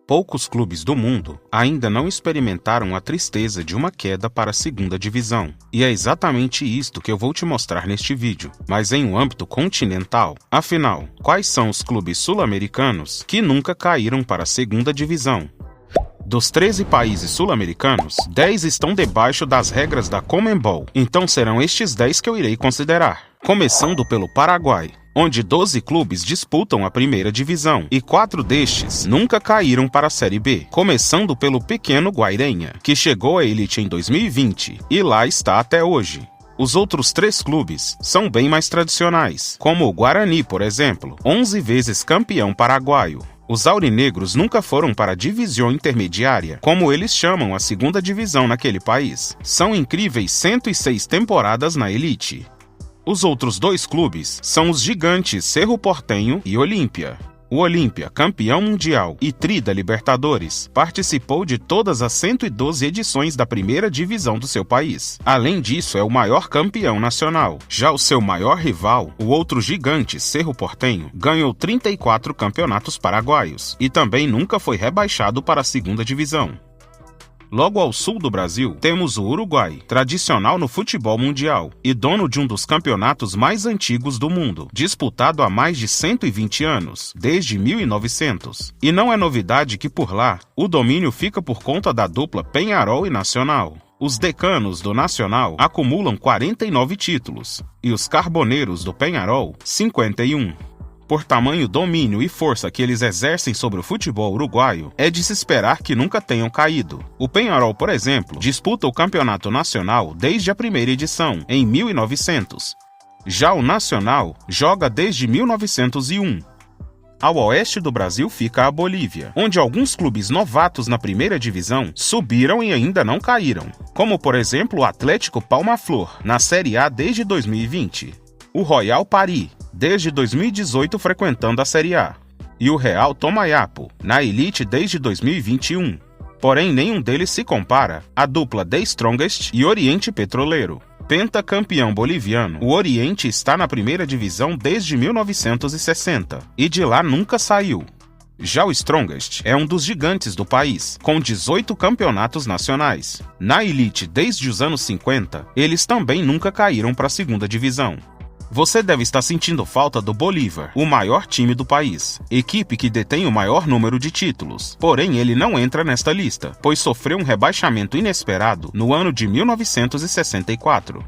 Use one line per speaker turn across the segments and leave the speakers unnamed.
Poucos clubes do mundo ainda não experimentaram a tristeza de uma queda para a segunda divisão. E é exatamente isto que eu vou te mostrar neste vídeo, mas em um âmbito continental. Afinal, quais são os clubes sul-americanos que nunca caíram para a segunda divisão? Dos 13 países sul-americanos, 10 estão debaixo das regras da Conmebol, então serão estes 10 que eu irei considerar. Começando pelo Paraguai, onde 12 clubes disputam a primeira divisão, e 4 destes nunca caíram para a Série B, começando pelo pequeno Guairenha, que chegou à elite em 2020, e lá está até hoje. Os outros 3 clubes são bem mais tradicionais, como o Guarani, por exemplo, 11 vezes campeão paraguaio. Os aurinegros nunca foram para a divisão intermediária, como eles chamam a segunda divisão naquele país. São incríveis 106 temporadas na elite. Os outros 2 clubes são os gigantes Cerro Porteño e Olímpia. O Olímpia, campeão mundial e tri da Libertadores, participou de todas as 112 edições da primeira divisão do seu país. Além disso, é o maior campeão nacional. Já o seu maior rival, o outro gigante Cerro Porteño, ganhou 34 campeonatos paraguaios e também nunca foi rebaixado para a segunda divisão. Logo ao sul do Brasil, temos o Uruguai, tradicional no futebol mundial e dono de um dos campeonatos mais antigos do mundo, disputado há mais de 120 anos, desde 1900. E não é novidade que por lá, o domínio fica por conta da dupla Peñarol e Nacional. Os decanos do Nacional acumulam 49 títulos e os carboneiros do Peñarol, 51. Por tamanho domínio e força que eles exercem sobre o futebol uruguaio, é de se esperar que nunca tenham caído. O Peñarol, por exemplo, disputa o campeonato nacional desde a primeira edição, em 1900. Já o Nacional joga desde 1901. Ao oeste do Brasil fica a Bolívia, onde alguns clubes novatos na primeira divisão subiram e ainda não caíram, como por exemplo o Atlético Palmaflor, na Série A desde 2020. O Royal Paris, desde 2018 frequentando a Série A, e o Real Tomayapo, na elite desde 2021. Porém, nenhum deles se compara à dupla The Strongest e Oriente Petroleiro. Pentacampeão boliviano, o Oriente está na primeira divisão desde 1960, e de lá nunca saiu. Já o Strongest é um dos gigantes do país, com 18 campeonatos nacionais. Na elite desde os anos 50, eles também nunca caíram para a segunda divisão. Você deve estar sentindo falta do Bolívar, o maior time do país, equipe que detém o maior número de títulos. Porém, ele não entra nesta lista, pois sofreu um rebaixamento inesperado no ano de 1964.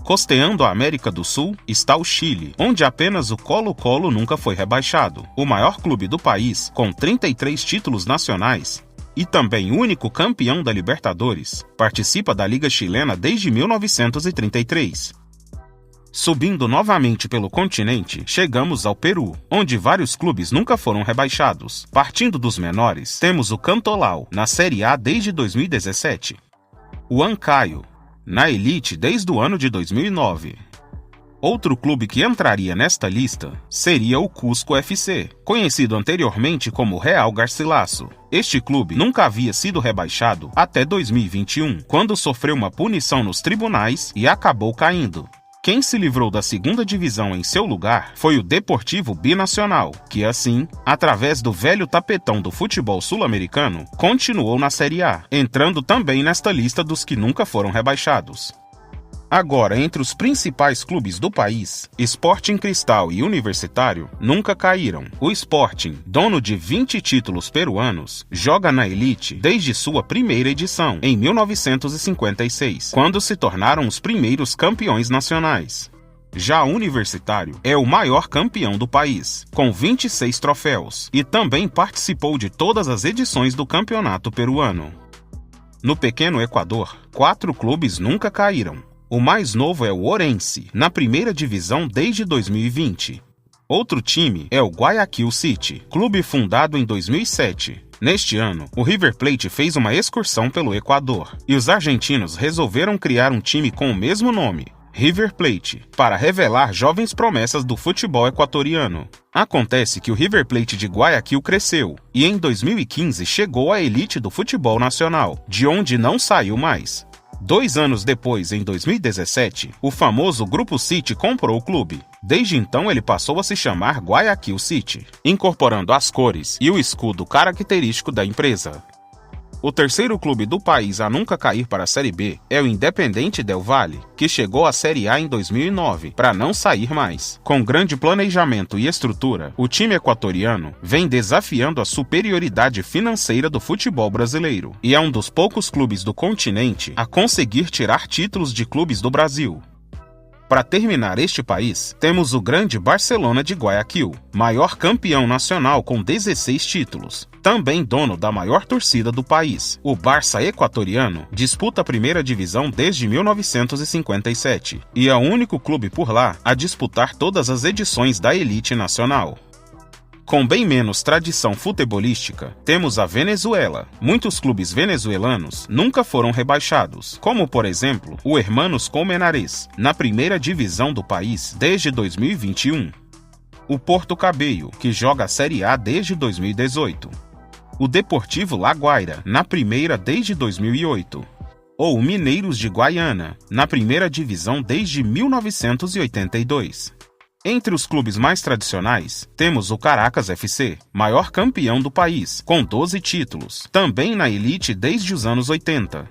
Costeando a América do Sul está o Chile, onde apenas o Colo-Colo nunca foi rebaixado. O maior clube do país, com 33 títulos nacionais, e também único campeão da Libertadores, participa da Liga Chilena desde 1933. Subindo novamente pelo continente, chegamos ao Peru, onde vários clubes nunca foram rebaixados. Partindo dos menores, temos o Cantolao, na Série A desde 2017. O Ancaio, na elite desde o ano de 2009. Outro clube que entraria nesta lista seria o Cusco FC, conhecido anteriormente como Real Garcilaso. Este clube nunca havia sido rebaixado até 2021, quando sofreu uma punição nos tribunais e acabou caindo. Quem se livrou da segunda divisão em seu lugar foi o Deportivo Binacional, que assim, através do velho tapetão do futebol sul-americano, continuou na Série A, entrando também nesta lista dos que nunca foram rebaixados. Agora, entre os principais clubes do país, Sporting Cristal e Universitário nunca caíram. O Sporting, dono de 20 títulos peruanos, joga na elite desde sua primeira edição, em 1956, quando se tornaram os primeiros campeões nacionais. Já o Universitário é o maior campeão do país, com 26 troféus, e também participou de todas as edições do campeonato peruano. No pequeno Equador, 4 clubes nunca caíram. O mais novo é o Orense, na primeira divisão desde 2020. Outro time é o Guayaquil City, clube fundado em 2007. Neste ano, o River Plate fez uma excursão pelo Equador, e os argentinos resolveram criar um time com o mesmo nome, River Plate, para revelar jovens promessas do futebol equatoriano. Acontece que o River Plate de Guayaquil cresceu, e em 2015 chegou à elite do futebol nacional, de onde não saiu mais. 2 anos depois, em 2017, o famoso Grupo City comprou o clube. Desde então ele passou a se chamar Guayaquil City, incorporando as cores e o escudo característico da empresa. O terceiro clube do país a nunca cair para a Série B é o Independiente del Valle, que chegou à Série A em 2009, para não sair mais. Com grande planejamento e estrutura, o time equatoriano vem desafiando a superioridade financeira do futebol brasileiro, e é um dos poucos clubes do continente a conseguir tirar títulos de clubes do Brasil. Para terminar este país, temos o grande Barcelona de Guayaquil, maior campeão nacional com 16 títulos, também dono da maior torcida do país. O Barça equatoriano disputa a primeira divisão desde 1957 e é o único clube por lá a disputar todas as edições da elite nacional. Com bem menos tradição futebolística, temos a Venezuela. Muitos clubes venezuelanos nunca foram rebaixados, como por exemplo o Hermanos Colmenares, na primeira divisão do país desde 2021. O Porto Cabello, que joga a Série A desde 2018. O Deportivo La Guaira, na primeira desde 2008. Ou o Mineiros de Guaiana, na primeira divisão desde 1982. Entre os clubes mais tradicionais, temos o Caracas FC, maior campeão do país, com 12 títulos, também na elite desde os anos 80.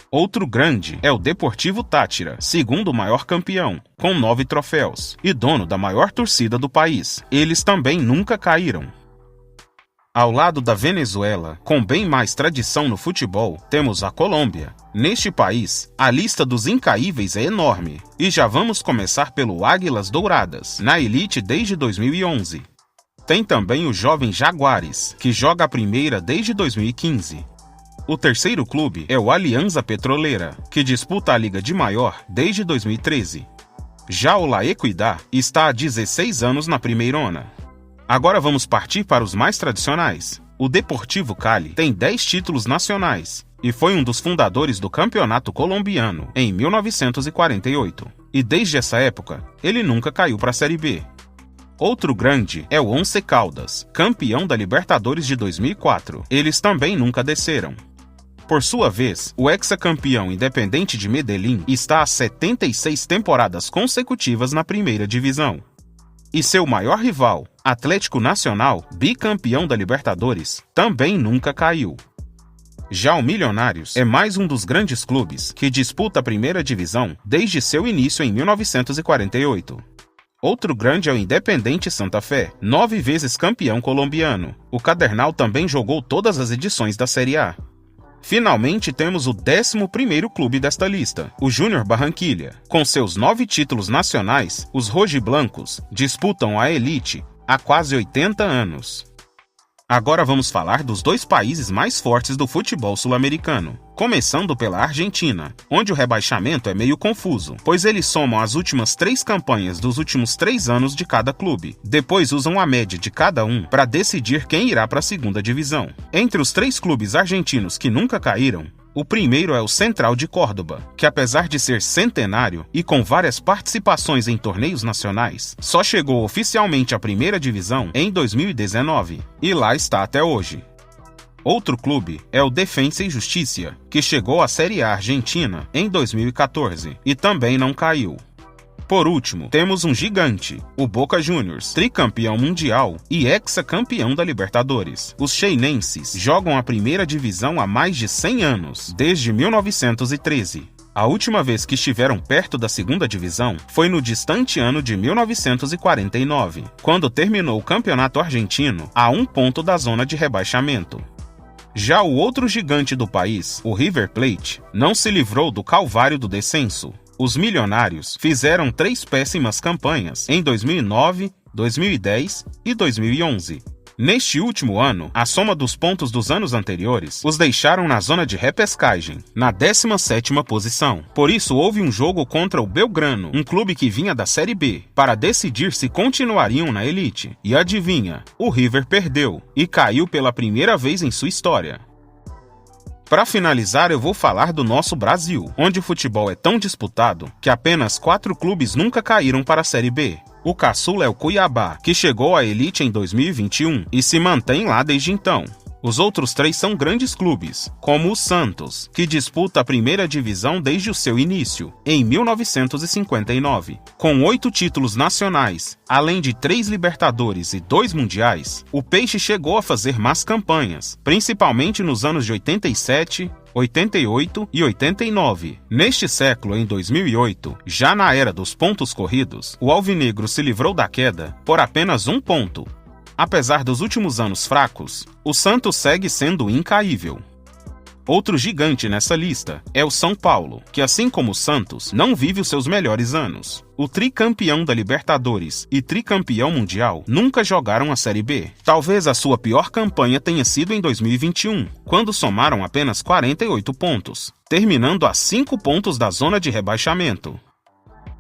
Outro grande é o Deportivo Táchira, segundo maior campeão, com 9 troféus, e dono da maior torcida do país. Eles também nunca caíram. Ao lado da Venezuela, com bem mais tradição no futebol, temos a Colômbia. Neste país, a lista dos incaíveis é enorme, e já vamos começar pelo Águilas Douradas, na elite desde 2011. Tem também o jovem Jaguares, que joga a primeira desde 2015. O terceiro clube é o Alianza Petrolera, que disputa a Liga de Maior desde 2013. Já o La Equidad está há 16 anos na primeirona. Agora vamos partir para os mais tradicionais. O Deportivo Cali tem 10 títulos nacionais e foi um dos fundadores do Campeonato Colombiano em 1948. E desde essa época, ele nunca caiu para a Série B. Outro grande é o Once Caldas, campeão da Libertadores de 2004. Eles também nunca desceram. Por sua vez, o hexacampeão Independiente de Medellín está há 76 temporadas consecutivas na primeira divisão. E seu maior rival, Atlético Nacional, bicampeão da Libertadores, também nunca caiu. Já o Milionários é mais um dos grandes clubes que disputa a primeira divisão desde seu início em 1948. Outro grande é o Independiente Santa Fé, 9 vezes campeão colombiano. O Cadernal também jogou todas as edições da Série A. Finalmente temos o 11º clube desta lista, o Júnior Barranquilla. Com seus 9 títulos nacionais, os rojiblancos disputam a elite há quase 80 anos. Agora vamos falar dos 2 países mais fortes do futebol sul-americano, começando pela Argentina, onde o rebaixamento é meio confuso, pois eles somam as últimas 3 campanhas dos últimos 3 anos de cada clube. Depois usam a média de cada um para decidir quem irá para a segunda divisão. Entre os 3 clubes argentinos que nunca caíram, o primeiro é o Central de Córdoba, que apesar de ser centenário e com várias participações em torneios nacionais, só chegou oficialmente à primeira divisão em 2019, e lá está até hoje. Outro clube é o Defensa e Justicia, que chegou à Série A Argentina em 2014 e também não caiu. Por último, temos um gigante, o Boca Juniors, tricampeão mundial e hexacampeão da Libertadores. Os cheinenses jogam a primeira divisão há mais de 100 anos, desde 1913. A última vez que estiveram perto da segunda divisão foi no distante ano de 1949, quando terminou o campeonato argentino a 1 ponto da zona de rebaixamento. Já o outro gigante do país, o River Plate, não se livrou do calvário do descenso. Os milionários fizeram 3 péssimas campanhas em 2009, 2010 e 2011. Neste último ano, a soma dos pontos dos anos anteriores os deixaram na zona de repescagem, na 17ª posição. Por isso houve um jogo contra o Belgrano, um clube que vinha da Série B, para decidir se continuariam na elite. E adivinha, o River perdeu e caiu pela primeira vez em sua história. Para finalizar, eu vou falar do nosso Brasil, onde o futebol é tão disputado que apenas 4 clubes nunca caíram para a Série B. O caçula é o Cuiabá, que chegou à elite em 2021 e se mantém lá desde então. Os outros 3 são grandes clubes, como o Santos, que disputa a primeira divisão desde o seu início, em 1959. Com 8 títulos nacionais, além de 3 Libertadores e 2 Mundiais, o Peixe chegou a fazer más campanhas, principalmente nos anos de 87, 88 e 89. Neste século, em 2008, já na era dos pontos corridos, o alvinegro se livrou da queda por apenas 1 ponto. Apesar dos últimos anos fracos, o Santos segue sendo incaível. Outro gigante nessa lista é o São Paulo, que assim como o Santos, não vive os seus melhores anos. O tricampeão da Libertadores e tricampeão mundial nunca jogaram a Série B. Talvez a sua pior campanha tenha sido em 2021, quando somaram apenas 48 pontos, terminando a 5 pontos da zona de rebaixamento.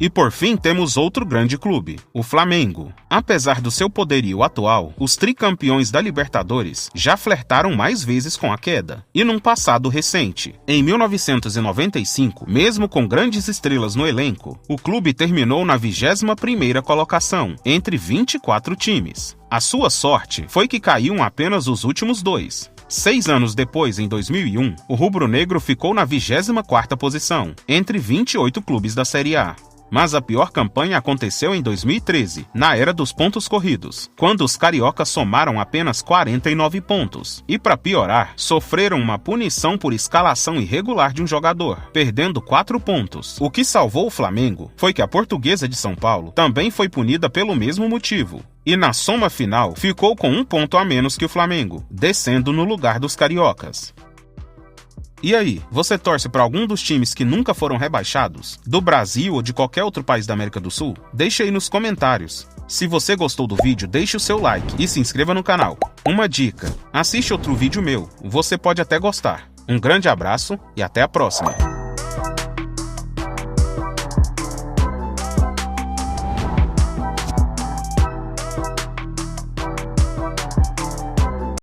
E por fim temos outro grande clube, o Flamengo. Apesar do seu poderio atual, os tricampeões da Libertadores já flertaram mais vezes com a queda. E num passado recente, em 1995, mesmo com grandes estrelas no elenco, o clube terminou na 21ª colocação, entre 24 times. A sua sorte foi que caíam apenas os últimos 2. 6 anos depois, em 2001, o rubro-negro ficou na 24ª posição, entre 28 clubes da Série A. Mas a pior campanha aconteceu em 2013, na era dos pontos corridos, quando os cariocas somaram apenas 49 pontos. E para piorar, sofreram uma punição por escalação irregular de um jogador, perdendo 4 pontos. O que salvou o Flamengo foi que a Portuguesa de São Paulo também foi punida pelo mesmo motivo. E na soma final, ficou com 1 ponto a menos que o Flamengo, descendo no lugar dos cariocas. E aí, você torce para algum dos times que nunca foram rebaixados? Do Brasil ou de qualquer outro país da América do Sul? Deixa aí nos comentários. Se você gostou do vídeo, deixe o seu like e se inscreva no canal. Uma dica, assiste outro vídeo meu, você pode até gostar. Um grande abraço e até a próxima!